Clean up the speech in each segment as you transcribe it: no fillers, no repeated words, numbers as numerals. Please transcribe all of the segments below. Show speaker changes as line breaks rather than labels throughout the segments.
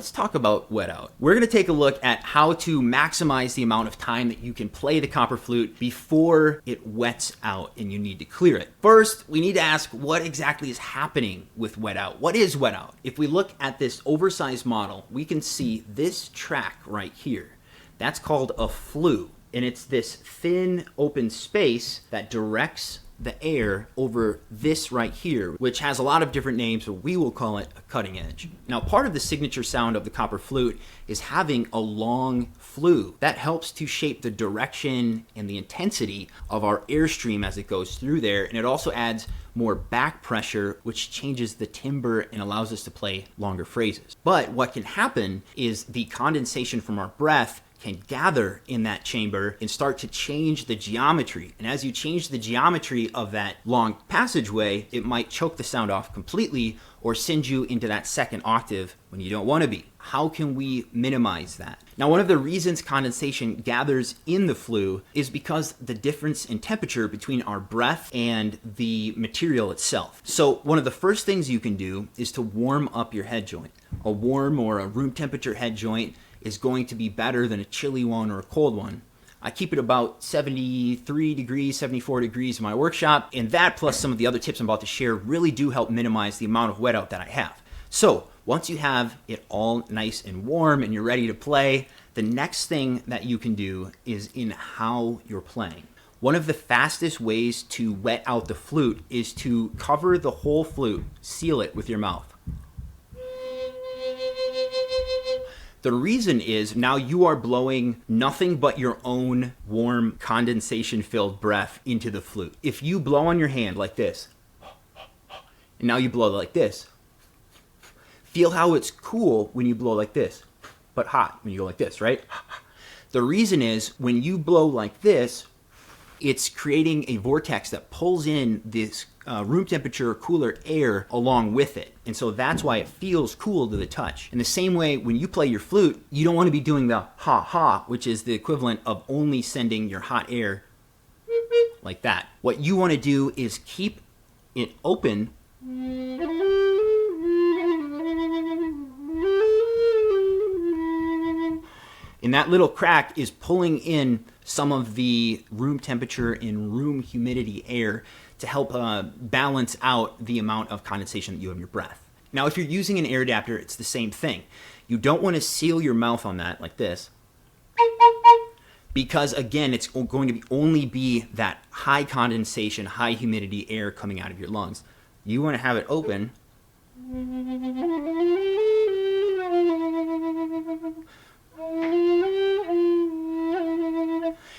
let's talk about wet out. We're going to take a look at how to maximize the amount of time that you can play the copper flute before it wets out and you need to clear it. First, we need to ask what exactly is happening with wet out. What is wet out? If we look at this oversized model, we can see this track right here. That's called a flue, and it's this thin open space that directs the air over this right here, which has a lot of different names, but we will call it a cutting edge. Now, part of the signature sound of the copper flute is having a long flue. That helps to shape the direction and the intensity of our airstream as it goes through there, and it also adds more back pressure, which changes the timbre and allows us to play longer phrases. But what can happen is the condensation from our breath can gather in that chamber and start to change the geometry. And as you change the geometry of that long passageway, it might choke the sound off completely or send you into that second octave when you don't want to be. How can we minimize that? Now, one of the reasons condensation gathers in the flue is because the difference in temperature between our breath and the material itself. So one of the first things you can do is to warm up your head joint. A warm or a room temperature head joint is going to be better than a chilly one or a cold one. I keep it about 73 degrees, 74 degrees in my workshop, and that plus some of the other tips I'm about to share really do help minimize the amount of wet out that I have. So once you have it all nice and warm and you're ready to play, the next thing that you can do is in how you're playing. One of the fastest ways to wet out the flute is to cover the whole flute, seal it with your mouth. The reason is now you are blowing nothing but your own warm condensation-filled breath into the flute. If you blow on your hand like this, and now you blow like this, feel how it's cool when you blow like this, but hot when you go like this, right? The reason is when you blow like this, it's creating a vortex that pulls in this room temperature cooler air along with it. And so that's why it feels cool to the touch. In the same way, when you play your flute, you don't want to be doing the ha-ha, which is the equivalent of only sending your hot air like that. What you want to do is keep it open and that little crack is pulling in some of the room temperature and room humidity air to help balance out the amount of condensation that you have in your breath. Now, if you're using an air adapter, it's the same thing. You don't want to seal your mouth on that like this, because again, it's going to only be that high condensation, high humidity air coming out of your lungs. You want to have it open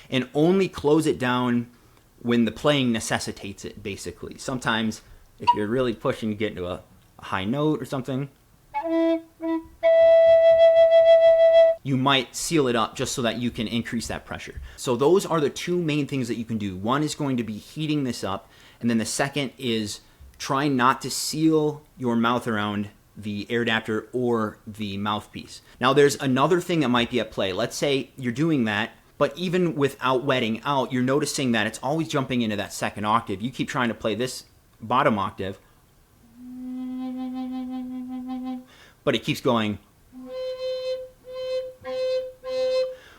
and only close it down when the playing necessitates it, basically. Sometimes if you're really pushing to get into a high note or something, you might seal it up just so that you can increase that pressure. So those are the two main things that you can do. One is going to be heating this up, and then the second is trying not to seal your mouth around the air adapter or the mouthpiece. Now there's another thing that might be at play. Let's say you're doing that, but even without wetting out, you're noticing that it's always jumping into that second octave. You keep trying to play this bottom octave, but it keeps going.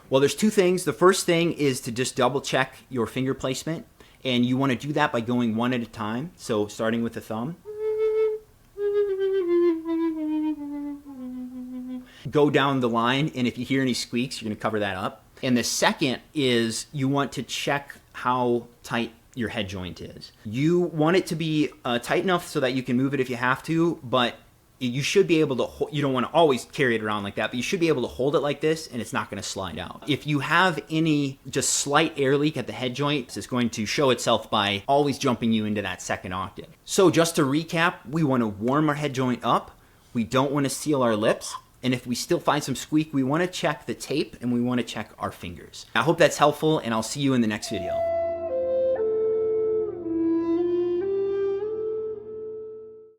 Well, there's two things. The first thing is to just double check your finger placement, and you want to do that by going one at a time. So starting with the thumb. Go down the line, and if you hear any squeaks, you're going to cover that up. And the second is you want to check how tight your head joint is. You want it to be tight enough so that you can move it if you have to, but you should be able to, you don't want to always carry it around like that, but you should be able to hold it like this and it's not going to slide out. If you have any just slight air leak at the head joint, it's going to show itself by always jumping you into that second octave. So just to recap, we want to warm our head joint up. We don't want to seal our lips. And if we still find some squeak, we want to check the tape and we want to check our fingers. I hope that's helpful, and I'll see you in the next video.